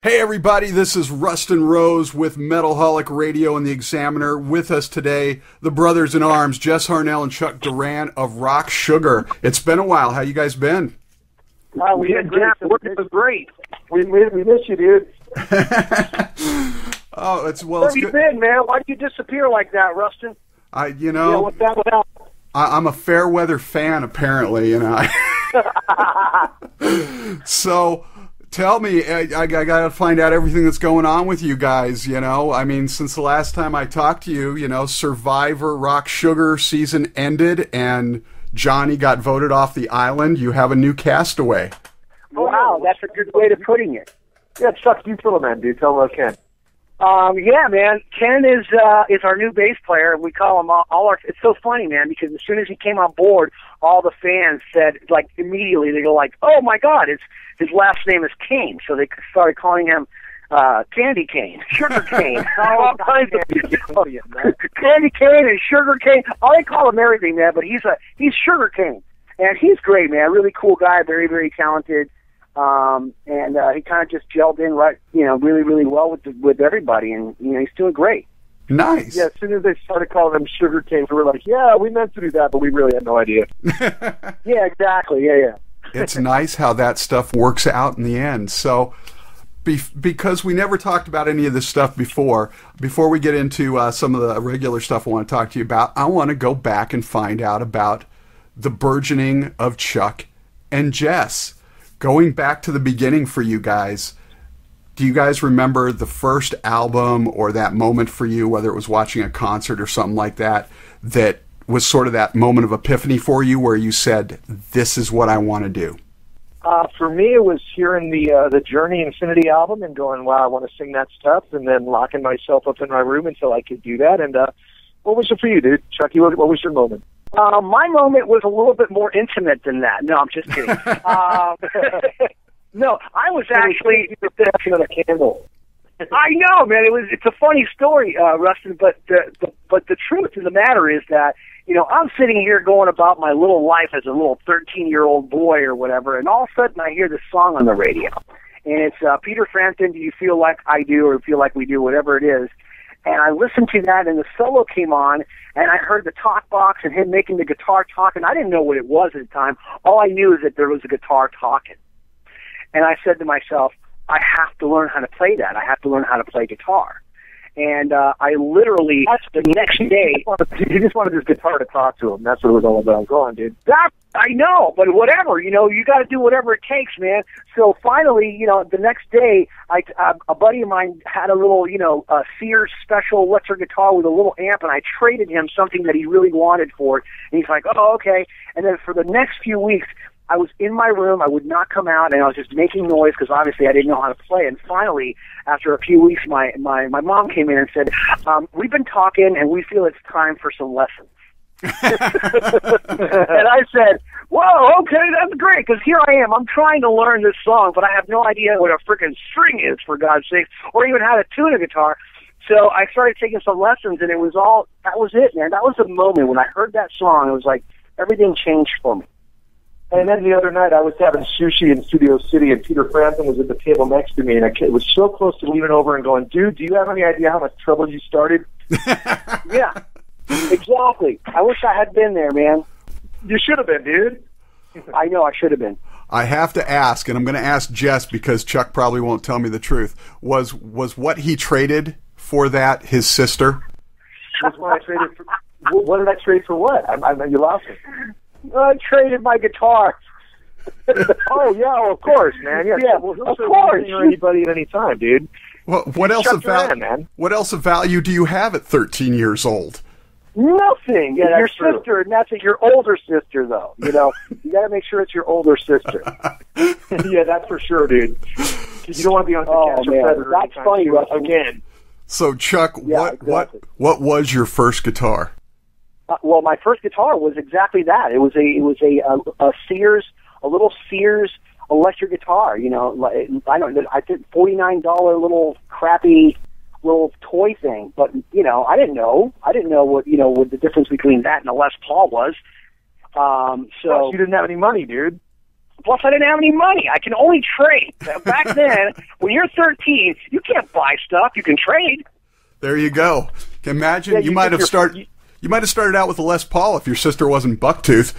Hey everybody, this is Rustin Rose with Metalholic Radio and the Examiner. With us today, the brothers in arms, Jess, Harnell, and Chuck Duran of Rock Sugar. It's been a while. How you guys been? We had working was great. We miss you, dude. Oh, it's well. Where have you been, man? Why did you disappear like that, Rustin? What's that about? I'm a fair weather fan, apparently, So. Tell me, I got to find out everything that's going on with you guys, since the last time I talked to you, Survivor Rock Sugar season ended and Johnny got voted off the island. You have a new castaway. Wow, that's a good way of putting it. Yeah, Chuck, you fill him in, dude. Tell him about Ken. Yeah, man. Ken is our new bass player. We call him all our. It's so funny, man, because as soon as he came on board, all the fans said, like, immediately they go like, "Oh my God, his last name is Cane," so they started calling him Candy Cane, Sugar Cane, all kinds of Candy Cane and Sugar Cane. Oh, they call him everything, man. But he's Sugar Cane, and he's great, man. Really cool guy, very very talented. And he kind of just gelled in right, really, really well with everybody, and he's doing great. Nice. Yeah, as soon as they started calling him Sugar Cane, we were like, yeah, we meant to do that, but we really had no idea. Yeah, exactly. Yeah. It's nice how that stuff works out in the end. So, because we never talked about any of this stuff before we get into some of the regular stuff I want to talk to you about, I want to go back and find out about the burgeoning of Chuck and Jess. Going back to the beginning for you guys, do you guys remember the first album or that moment for you, whether it was watching a concert or something like that, that was sort of that moment of epiphany for you where you said, this is what I want to do? For me, it was hearing the Journey Infinity album and going, wow, I want to sing that stuff, and then locking myself up in my room until I could do that. And what was it for you, dude? Chucky, what was your moment? My moment was a little bit more intimate than that. No, I'm just kidding. No, I was actually a candle. I know, man. It's a funny story, Rustin. But the truth of the matter is that I'm sitting here going about my little life as a little 13-year-old boy or whatever, and all of a sudden I hear this song on the radio, and it's Peter Frampton. Do you feel like I do, or feel like we do, whatever it is? And I listened to that, and the solo came on, and I heard the talk box and him making the guitar talk, and I didn't know what it was at the time. All I knew is that there was a guitar talking. And I said to myself, I have to learn how to play that. I have to learn how to play guitar. And I literally, the next day... You just wanted this guitar to talk to him. That's what it was all about. Go on, dude. I know, but whatever, you got to do whatever it takes, man. So finally, the next day, a buddy of mine had a little, a Sears special electric guitar with a little amp, and I traded him something that he really wanted for it. And he's like, oh, okay. And then for the next few weeks, I was in my room, I would not come out, and I was just making noise because obviously I didn't know how to play. And finally, after a few weeks, my mom came in and said, we've been talking, and we feel it's time for some lessons. And I said, whoa, okay, that's great, because here I am. I'm trying to learn this song, but I have no idea what a freaking string is, for God's sake, or even how to tune a guitar. So I started taking some lessons, and that was it, man. That was the moment when I heard that song. It was like everything changed for me. And then the other night, I was having sushi in Studio City, and Peter Frampton was at the table next to me, and I was so close to leaning over and going, dude, do you have any idea how much trouble you started? Yeah, exactly. I wish I had been there, man. You should have been, dude. I know, I should have been. I have to ask, and I'm going to ask Jess because Chuck probably won't tell me the truth. Was what he traded for that his sister? That's what I traded for. What did I trade for what? You lost me. I traded my guitar. Oh, yeah, well, of course, man. Yeah, well, of course. Anybody at any time, dude. Well, what else of value do you have at 13 years old? Nothing. Yeah, your true. Sister, and that's your older sister, though. You got to make sure it's your older sister. Yeah, that's for sure, dude. You don't want to be on the man, that's funny, again. So, Chuck, exactly. What was your first guitar? Well, my first guitar was exactly that. It was a Sears, a little Sears electric guitar. I think $49 little crappy little toy thing. But I didn't know what the difference between that and a Les Paul was. So you didn't have any money, dude. Plus, I didn't have any money. I can only trade. Back then, when you're 13, you can't buy stuff. You can trade. There you go. Imagine you might have started out with a Les Paul if your sister wasn't Bucktooth.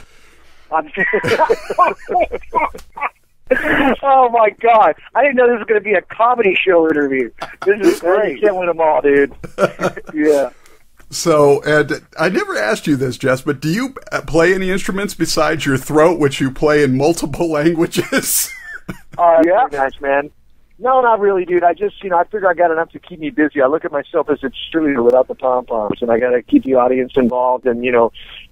Oh my God! I didn't know this was going to be a comedy show interview. This is great. You can't win them all, dude. Yeah. So, and I never asked you this, Jess, but do you play any instruments besides your throat, which you play in multiple languages? Yeah, nice, man. No, not really, dude. I just, I figure I got enough to keep me busy. I look at myself as a cheerleader without the pom-poms, and I got to keep the audience involved and,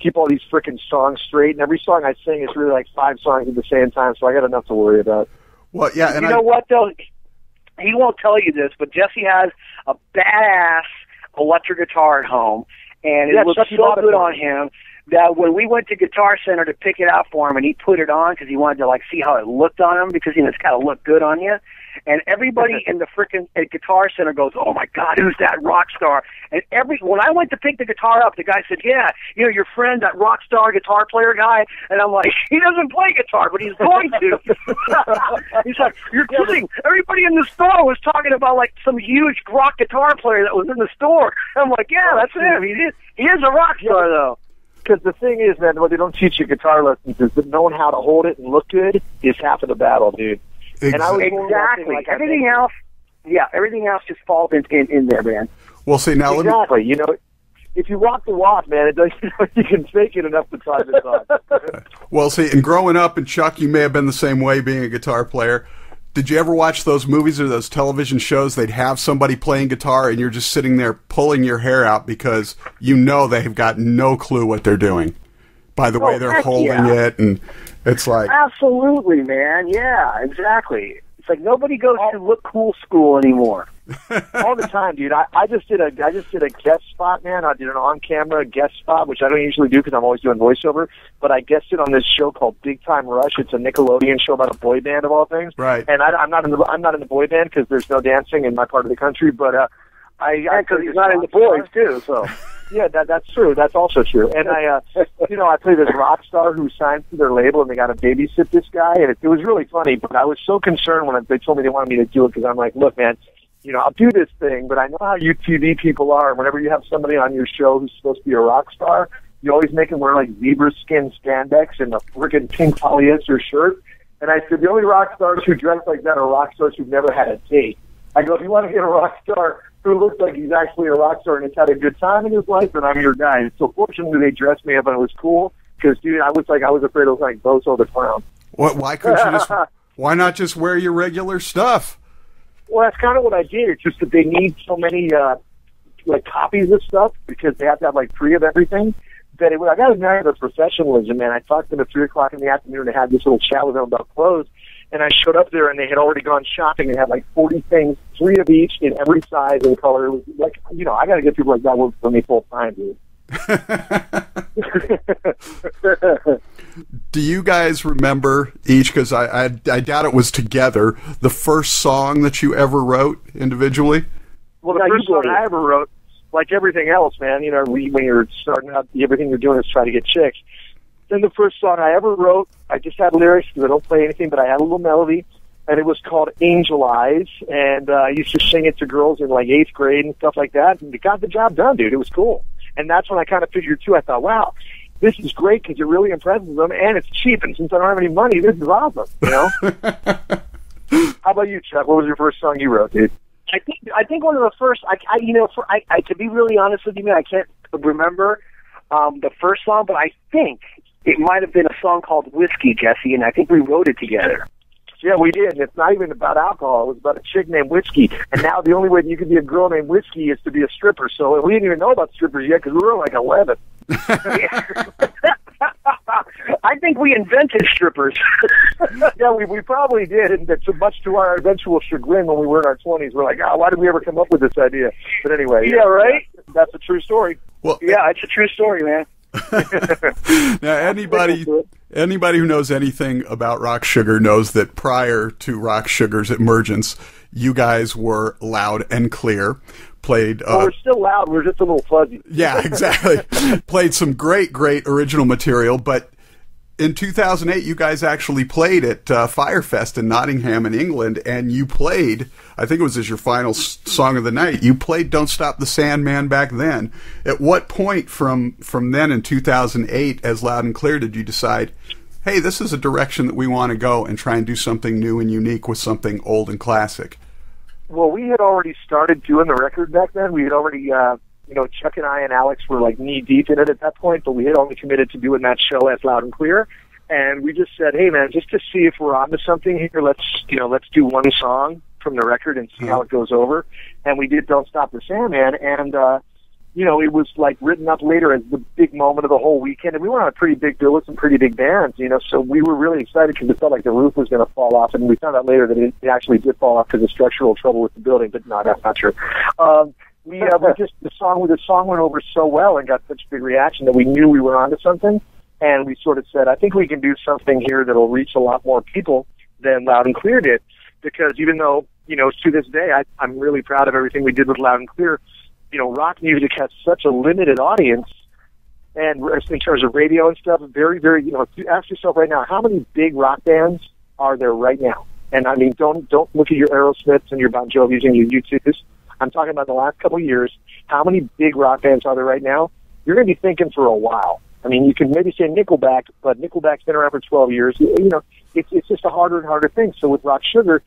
keep all these frickin' songs straight. And every song I sing is really like 5 songs at the same time, so I got enough to worry about. Well, yeah, and you know what, though? He won't tell you this, but Jesse has a badass electric guitar at home, and it looks so good on him that when we went to Guitar Center to pick it out for him, and he put it on because he wanted to see how it looked on him because it's got to look good on you. And everybody in the frickin' at Guitar Center goes, "Oh my God, who's that rock star?" And when I went to pick the guitar up, the guy said, "Yeah, your friend, that rock star guitar player guy." And I'm like, "He doesn't play guitar, but he's going to." He's like, "You're kidding!" Everybody in the store was talking about some huge rock guitar player that was in the store. I'm like, "Yeah, that's him. He is a rock star, though." Because the thing is, man, what they don't teach you guitar lessons is that knowing how to hold it and look good is half of the battle, dude. Exactly. Everything else, everything else just falls in there, man. Well, see, now exactly. If you walk the walk, man, it does. You can fake it enough to try to talk. Well, see, and growing up, and Chuck, you may have been the same way, being a guitar player. Did you ever watch those movies or those television shows? They'd have somebody playing guitar, and you're just sitting there pulling your hair out because they've got no clue what they're doing by the way they're holding it, and it's like absolutely, man. Yeah, exactly. It's like nobody goes to look cool school anymore. All the time, dude. I just did a guest spot, man. I did an on-camera guest spot, which I don't usually do because I'm always doing voiceover. But I guested on this show called Big Time Rush. It's a Nickelodeon show about a boy band of all things. Right. And I'm not in the boy band because there's no dancing in my part of the country. But because he's not in the boys too. So yeah, that's true. That's also true. And I play this rock star who signed to their label, and they got to babysit this guy, and it was really funny. But I was so concerned when they told me they wanted me to do it because I'm like, look, man. I'll do this thing, but I know how you TV people are. Whenever you have somebody on your show who's supposed to be a rock star, you always make them wear zebra skin spandex and a freaking pink polyester shirt. And I said, the only rock stars who dress like that are rock stars who've never had a date. I go, if you want to get a rock star who looks like he's actually a rock star and has had a good time in his life, then I'm your guy. And so fortunately, they dressed me up and it was cool because, dude, I was afraid it was like Bozo the Clown. What? Why couldn't you why not just wear your regular stuff? Well, that's kind of what I did. It's just that they need so many copies of stuff because they have to have 3 of everything. That I got to admire their professionalism, man. I talked to them at 3 o'clock in the afternoon and had this little chat with them about clothes. And I showed up there and they had already gone shopping and had 40 things, 3 of each in every size and color. It was I got to get people like that work for me full time, dude. Do you guys remember each, because I doubt it was together, the first song that you ever wrote individually? Well, the first song I ever wrote, like everything else, man, when you're starting out, everything you're doing is try to get chicks. Then the first song I ever wrote, I just had lyrics because I don't play anything, but I had a little melody, and it was called Angel Eyes, and I used to sing it to girls in 8th grade and stuff like that, and it got the job done, dude. It was cool. And that's when I kind of figured, too, I thought, wow, this is great because it really impresses them, and it's cheap, and since I don't have any money, this is awesome, How about you, Chuck? What was your first song you wrote, dude? I think one of the first, to be really honest with you, man, I can't remember the first song, but I think it might have been a song called Whiskey, Jesse, and I think we wrote it together. Yeah, we did, and it's not even about alcohol. It was about a chick named Whiskey, and now the only way you can be a girl named Whiskey is to be a stripper, so we didn't even know about strippers yet because we were 11. I think we invented strippers. Yeah, we probably did, and that's much to our eventual chagrin when we were in our 20s. We're like, why did we ever come up with this idea? But anyway. Yeah, right? That's a true story. Well, yeah, it's a true story, man. Now, anybody who knows anything about Rock Sugar knows that prior to Rock Sugar's emergence, you guys were loud and clear. Played. We're still loud. We're just a little fuzzy. Yeah, exactly. Played some great original material, but in 2008, you guys actually played at Firefest in Nottingham in England, and you played, I think it was as your final song of the night, you played Don't Stop the Sandman back then. At what point from then in 2008, as Loud and Clear, did you decide, hey, this is a direction that we want to go and try and do something new and unique with something old and classic? Well, we had already started doing the record back then. We had already, Chuck and I and Alex were like knee deep in it at that point, but we had only committed to doing that show as Loud and Clear. And we just said, hey man, just to see if we're onto something here, let's do one song from the record and see how it goes over. And we did Don't Stop the Sandman, and it was like written up later as the big moment of the whole weekend. And we were on a pretty big bill with some pretty big bands, so we were really excited because it felt like the roof was going to fall off. And we found out later that it actually did fall off because of structural trouble with the building, but no, that's not true. The song went over so well and got such a big reaction that we knew we were onto something. And we sort of said, I think we can do something here that'll reach a lot more people than Loud and Clear did. Because even though, to this day, I'm really proud of everything we did with Loud and Clear, rock music has such a limited audience, and in terms of radio and stuff, very, very, if you ask yourself right now, how many big rock bands are there right now? And I mean, don't look at your Aerosmiths and your Bon Jovis and your U2s. I'm talking about the last couple of years. How many big rock bands are there right now? You're going to be thinking for a while. I mean, you can maybe say Nickelback, but Nickelback's been around for 12 years. It's just a harder and harder thing. So with Rock Sugar,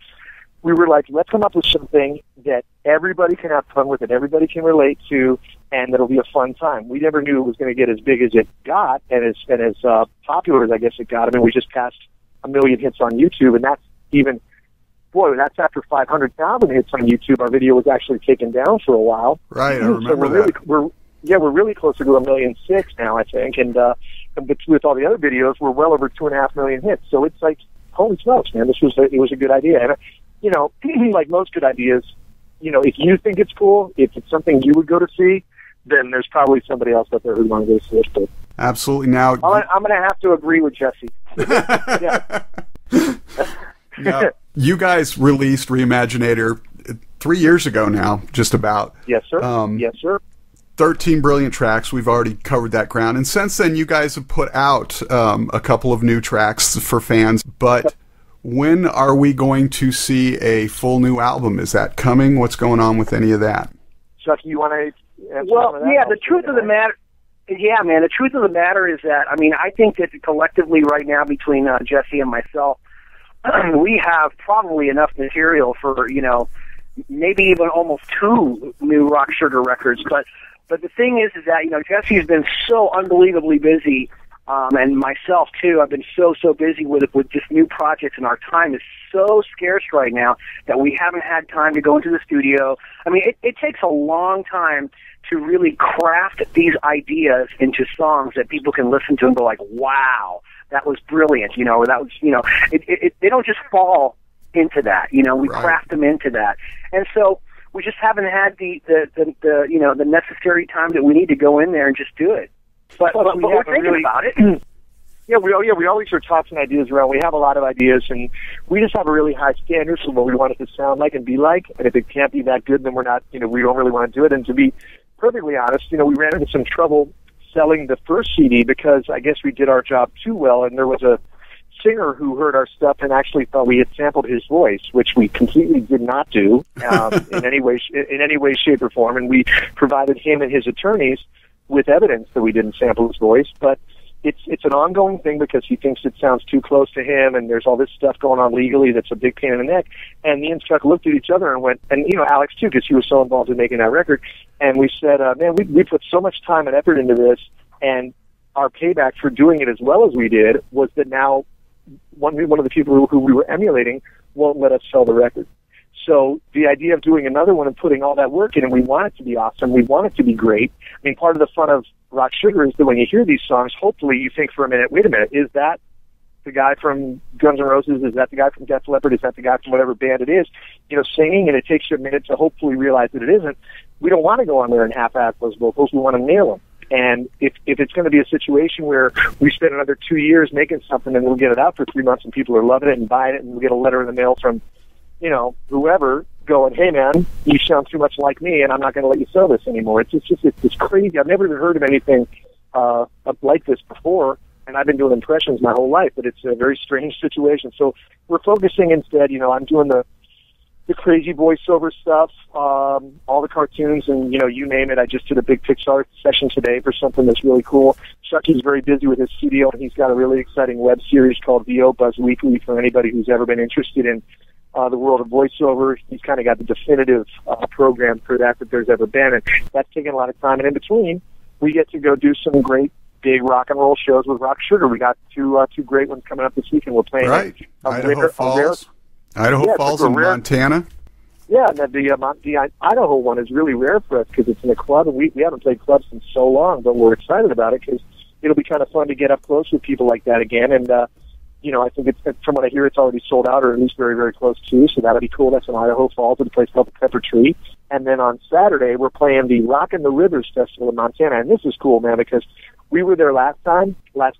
we were like, let's come up with something that everybody can have fun with, that everybody can relate to, and that'll be a fun time. We never knew it was going to get as big as it got, and as popular as I guess it got. I mean, we just passed 1 million hits on YouTube, and that's even, that's after 500,000 hits on YouTube. Our video was actually taken down for a while. Right, I remember that. We're really closer to 1.6 million now, I think, and with all the other videos, we're well over 2.5 million hits. So it's like, holy smokes, man, it was a good idea. And like most good ideas, if you think it's cool, if it's something you would go to see, then there's probably somebody else out there who wants to go see it. But absolutely. Now I'm going to have to agree with Jesse. Now, you guys released Reimaginator 3 years ago now, just about. Yes, sir. Yes, sir. 13 brilliant tracks. We've already covered that ground. And since then, you guys have put out a couple of new tracks for fans. But when are we going to see a full new album? Is that coming? What's going on with any of that? Chuck, you want to answer Well, some of that? yeah, the truth of the matter... Yeah, man, the truth of the matter is that, I think that collectively right now between Jesse and myself, we have probably enough material for, maybe even almost 2 new Rock Sugar records. But the thing is that, Jesse's been so unbelievably busy, and myself too. I've been so busy with just new projects, and our time is so scarce right now that we haven't had time to go into the studio. It takes a long time to really craft these ideas into songs that people can listen to and go like, wow, that was brilliant, or that was, they don't just fall into that, we Right. craft them into that. And so we just haven't had the necessary time that we need to go in there and just do it. But we're thinking about it. We always are tossing ideas around. We have a lot of ideas, and we just have a really high standard for what we want it to sound like and be like. And if it can't be that good, then we're not, we don't really want to do it. And to be perfectly honest, we ran into some trouble selling the first CD because I guess we did our job too well, and there was a singer who heard our stuff and actually thought we had sampled his voice, which we completely did not do in any way, shape, or form. And we provided him and his attorneys with evidence that we didn't sample his voice. But it's an ongoing thing because he thinks it sounds too close to him, and there's all this stuff going on legally that's a big pain in the neck. And me and Chuck looked at each other and went, and Alex too, because he was so involved in making that record. And we said, man, we put so much time and effort into this, and our payback for doing it as well as we did was that now one of the people who we were emulating won't let us sell the record. So the idea of doing another one and putting all that work in, and we want it to be awesome, we want it to be great. Part of the fun of Rock Sugar is that when you hear these songs, hopefully you think for a minute, wait a minute, is that the guy from Guns N' Roses? Is that the guy from Def Leppard? Is that the guy from whatever band it is, singing? And it takes you a minute to hopefully realize that it isn't. We don't want to go on there and half-ass those vocals. We want to nail them. And if it's going to be a situation where we spend another 2 years making something and we'll get it out for 3 months and people are loving it and buying it and we'll get a letter in the mail from, whoever going, hey man, you sound too much like me and I'm not going to let you sell this anymore. It's crazy. I've never even heard of anything like this before. And I've been doing impressions my whole life, but it's a very strange situation. So we're focusing instead, I'm doing the crazy voiceover stuff, all the cartoons, and, you name it. I just did a big Pixar session today for something that's really cool. Chucky's very busy with his studio, and he's got a really exciting web series called VO Buzz Weekly for anybody who's ever been interested in the world of voiceover. He's kind of got the definitive program for that there's ever been, and that's taken a lot of time. And in between, we get to go do some great big rock and roll shows with Rock Sugar. We got two great ones coming up this weekend. We're playing Idaho Falls in Montana. Yeah, and the Idaho one is really rare for us because it's in a club, and we haven't played clubs in so long, but we're excited about it because it'll be kind of fun to get up close with people like that again. And, I think from what I hear, it's already sold out, or at least very, very close to, so that'll be cool. That's in Idaho Falls at a place called the Pepper Tree. And then on Saturday, we're playing the Rock in the Rivers Festival in Montana, and this is cool, man, because we were there last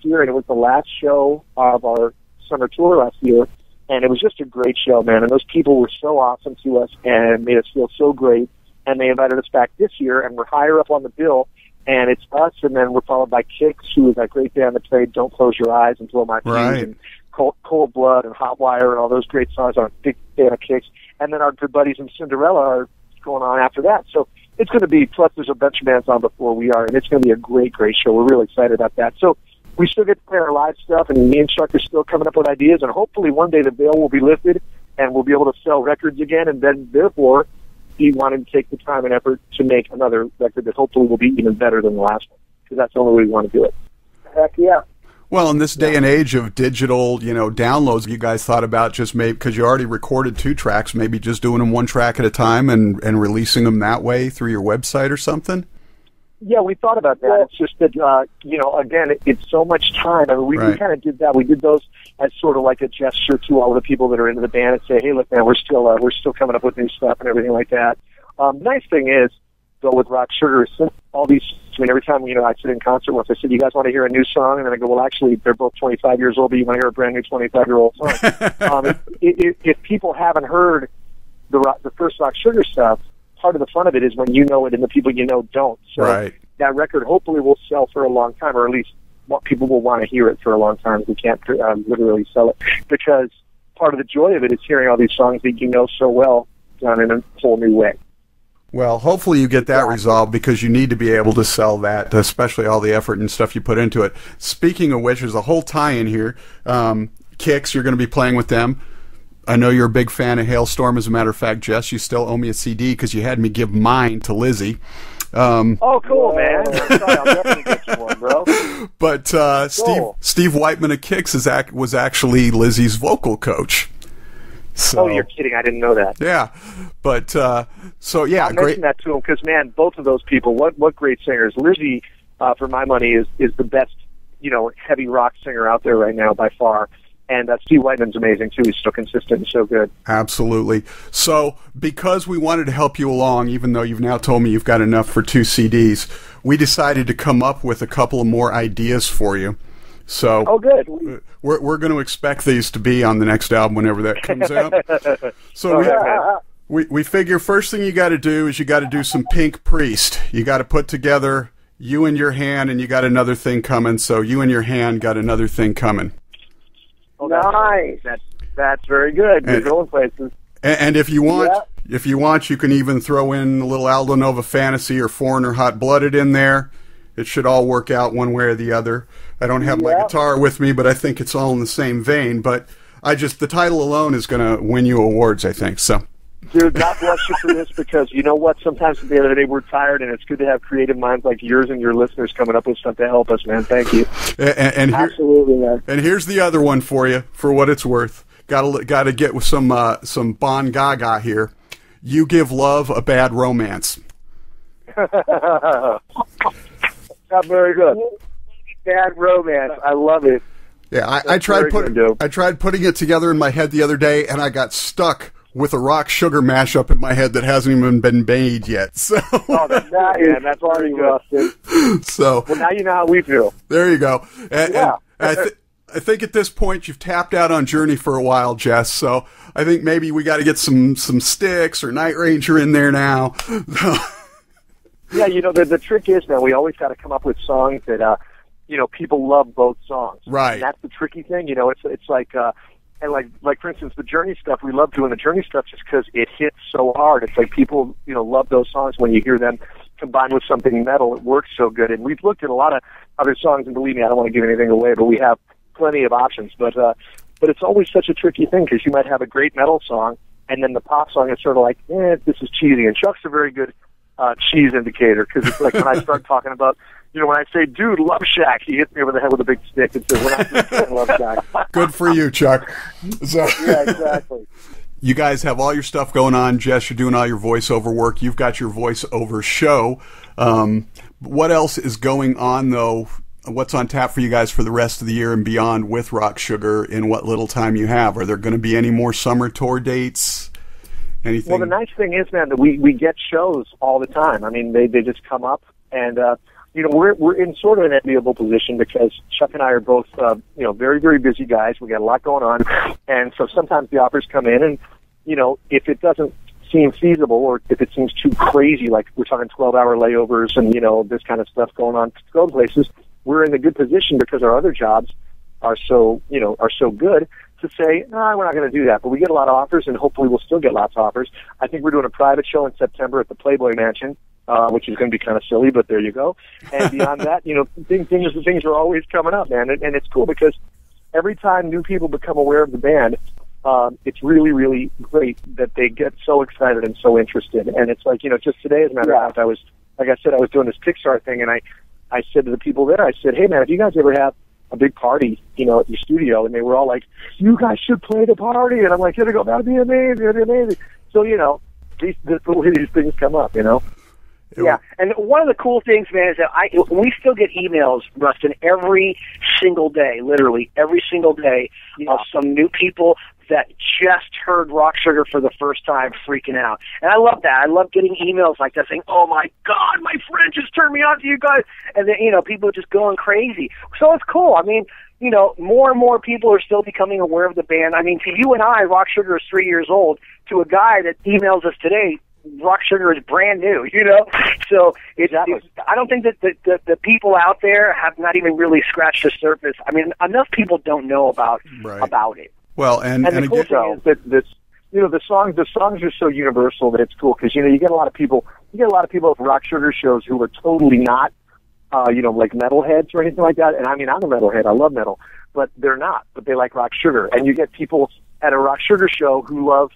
year, and it was the last show of our summer tour last year. And it was just a great show, man. And those people were so awesome to us and made us feel so great. And they invited us back this year, and we're higher up on the bill. And it's us, and then we're followed by Kix, who is that great band that played Don't Close Your Eyes and Blow My Fuse, and Cold Blood and Hot Wire and all those great songs. I'm a big fan of Kix. And then our good buddies in Cinderella are going on after that. So it's going to be, plus there's a bunch of bands on before we are, and it's going to be a great, great show. We're really excited about that. So we still get to play our live stuff, and me and Chuck are still coming up with ideas, and hopefully one day the veil will be lifted, and we'll be able to sell records again, and then therefore be wanting to take the time and effort to make another record that hopefully will be even better than the last one, because that's the only way we want to do it. Heck yeah. Well, in this day and age of digital, downloads, you guys thought about just maybe, because you already recorded 2 tracks, maybe just doing them 1 track at a time and releasing them that way through your website or something? Yeah, we thought about that. It's just that, again, it's so much time. I mean, we kind of did that. We did those as sort of like a gesture to all of the people that are into the band and say, hey, look, man, we're still coming up with new stuff and everything like that. Nice thing is, though, with Rock Sugar, since all these, every time, I sit in concert once, I said, you guys want to hear a new song? And then I go, well, actually, they're both 25 years old, but you want to hear a brand new 25-year-old song. If people haven't heard the first Rock Sugar stuff, part of the fun of it is when you know it and the people you know don't. So that record hopefully will sell for a long time, or at least people will want to hear it for a long time. We can't literally sell it, because part of the joy of it is hearing all these songs that you know so well done in a whole new way. Well, hopefully you get that resolved, because you need to be able to sell that, especially all the effort and stuff you put into it. Speaking of which, there's a whole tie-in here. Kix, you're going to be playing with them. I know you're a big fan of Hailstorm. As a matter of fact, Jess, you still owe me a CD because you had me give mine to Lizzie. Oh, cool, man. Sorry, I'll definitely get you one, bro. But Steve Whiteman of Kix was actually Lizzie's vocal coach. So, oh, you're kidding. I didn't know that. Yeah. But, I'll mention that to him because, man, both of those people, what great singers. Lizzie, for my money, is the best, heavy rock singer out there right now by far. And Steve Whiteman's amazing, too. He's so consistent and so good. Absolutely. So, because we wanted to help you along, even though you've now told me you've got enough for 2 CDs, we decided to come up with a couple of more ideas for you. So, good. We're going to expect these to be on the next album whenever that comes out. So, we figure first thing you got to do is you got to do some Pink Priest. You got to put together You and Your Hand, and you got another thing coming. So, You and Your Hand got another thing coming. Oh, nice. That's very good. You're going places. And if you want, you can even throw in a little Aldo Nova Fantasy or Foreigner Hot Blooded in there. It should all work out one way or the other. I don't have my guitar with me, but I think it's all in the same vein. But the title alone is going to win you awards, I think. So, dude, God bless you for this, because you know what? Sometimes at the end of the day we're tired, and it's good to have creative minds like yours and your listeners coming up with stuff to help us, man. Thank you. Absolutely, man. And here's the other one for you, for what it's worth. Got to get with some Bon Gaga here. You Give Love a Bad Romance. Not very good. Bad Romance. I love it. Yeah, I tried putting it together in my head the other day, and I got stuck with a Rock Sugar mashup in my head that hasn't even been made yet. So that's already rough, dude. So, well, now you know how we feel. There you go. And I think at this point you've tapped out on Journey for a while, Jess. So I think maybe we got to get some Styx or Night Ranger in there now. Yeah, the trick is, man, we always got to come up with songs that people love both songs. Right. And that's the tricky thing. It's like, and like for instance, the Journey stuff, we love doing the Journey stuff just because it hits so hard. It's like people, love those songs when you hear them combined with something metal. It works so good. And we've looked at a lot of other songs, and believe me, I don't want to give anything away, but we have plenty of options. But it's always such a tricky thing because you might have a great metal song, and then the pop song is sort of like, this is cheesy. And Chuck's a very good cheese indicator, because it's like when I start talking about, when I say, dude, Love Shack, he hits me over the head with a big stick and says, we're not just saying Love Shack. Good for you, Chuck. So, yeah, exactly. You guys have all your stuff going on. Jess, you're doing all your voiceover work. You've got your voiceover show. What else is going on, though? What's on tap for you guys for the rest of the year and beyond with Rock Sugar in what little time you have? Are there going to be any more summer tour dates? Anything? Well, the nice thing is, man, that we get shows all the time. I mean, they just come up, and we're in sort of an enviable position because Chuck and I are both very, very busy guys. We got a lot going on, and so sometimes the offers come in, and if it doesn't seem feasible, or if it seems too crazy, like we're talking 12-hour layovers and this kind of stuff going on to go places, we're in a good position because our other jobs are so good to say, no, we're not going to do that. But we get a lot of offers, and hopefully we'll still get lots of offers. I think we're doing a private show in September at the Playboy Mansion, which is going to be kind of silly, but there you go. And beyond that, things are always coming up, man. And it's cool because every time new people become aware of the band, it's really, really great that they get so excited and so interested. And it's like, just today, as a matter of fact, I was doing this Pixar thing, and I said to the people there, I said, hey, man, if you guys ever have a big party, at your studio, and they were all like, you guys should play the party. And I'm like, here they go, that'd be amazing, that'd be amazing. So, these things come up, Yeah, and one of the cool things, man, is that we still get emails, Rustin, every single day, literally every single day, of some new people that just heard Rock Sugar for the first time freaking out. And I love that. I love getting emails like that saying, oh, my God, my friend just turned me on to you guys. And then, people just going crazy. So it's cool. I mean, more and more people are still becoming aware of the band. I mean, to you and I, Rock Sugar is 3 years old. To a guy that emails us today, Rock Sugar is brand new, So I don't think that the people out there have not even really scratched the surface. I mean, enough people don't know about it. Well, and the cool thing is that the songs are so universal that it's cool because you get a lot of people at Rock Sugar shows who are totally not like metalheads or anything like that. And I mean, I'm a metalhead, I love metal, but they're not. But they like Rock Sugar, and you get people at a Rock Sugar show who love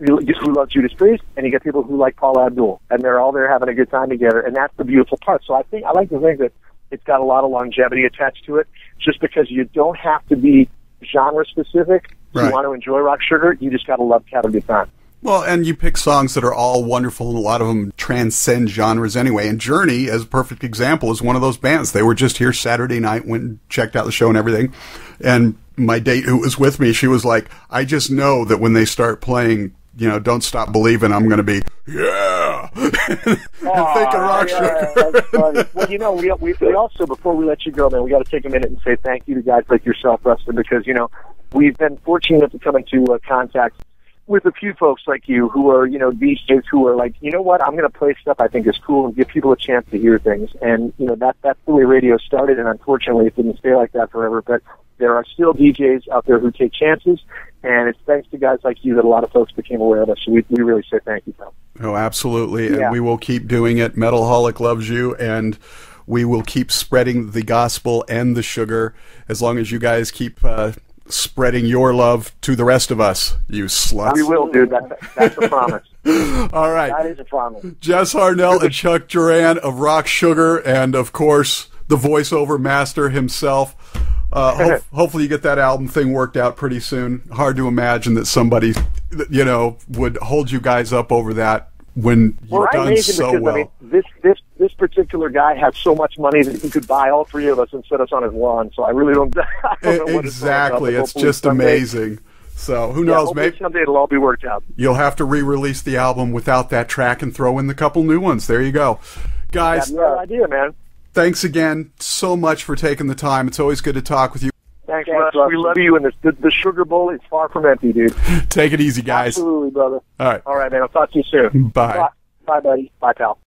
who love Judas Priest, and you get people who like Paula Abdul, and they're all there having a good time together, and that's the beautiful part. So I like to think that it's got a lot of longevity attached to it, just because you don't have to be genre specific. If you want to enjoy Rock Sugar, you just got to love to have a good time. Well, and you pick songs that are all wonderful, and a lot of them transcend genres anyway. And Journey, as a perfect example, is one of those bands. They were just here Saturday night, went and checked out the show and everything. And my date who was with me, she was like, I just know that when they start playing, Don't Stop Believing, I'm going to be, yeah, and think of Rock Sugar. That's funny. Well, we also, before we let you go, man, we got to take a minute and say thank you to guys like yourself, Rustin, because, we've been fortunate to come into contact with a few folks like you who are, DJs who are like, you know what, I'm going to play stuff I think is cool and give people a chance to hear things. And, that's the way radio started, and unfortunately it didn't stay like that forever, but there are still DJs out there who take chances, and it's thanks to guys like you that a lot of folks became aware of us. So we really say thank you, pal. Oh, absolutely. Yeah. And we will keep doing it. Metalholic loves you, and we will keep spreading the gospel and the sugar as long as you guys keep spreading your love to the rest of us, you sluts. We will, dude. That's a promise. All right. That is a promise. Jess Harnell and Chuck Duran of Rock Sugar, and, of course, the voiceover master himself. Hopefully you get that album thing worked out pretty soon. Hard to imagine that somebody, would hold you guys up over that when you've done so because, well. I mean, this particular guy has so much money that he could buy all three of us and set us on his lawn. So I really don't know what exactly. It's just amazing. So who knows? Maybe someday it'll all be worked out. You'll have to re-release the album without that track and throw in the couple new ones. There you go, guys. That's your idea, man. Thanks again so much for taking the time. It's always good to talk with you. Thanks, Russ. We love you, and the sugar bowl is far from empty, dude. Take it easy, guys. Absolutely, brother. All right. All right, man. I'll talk to you soon. Bye. Bye, buddy. Bye, pal.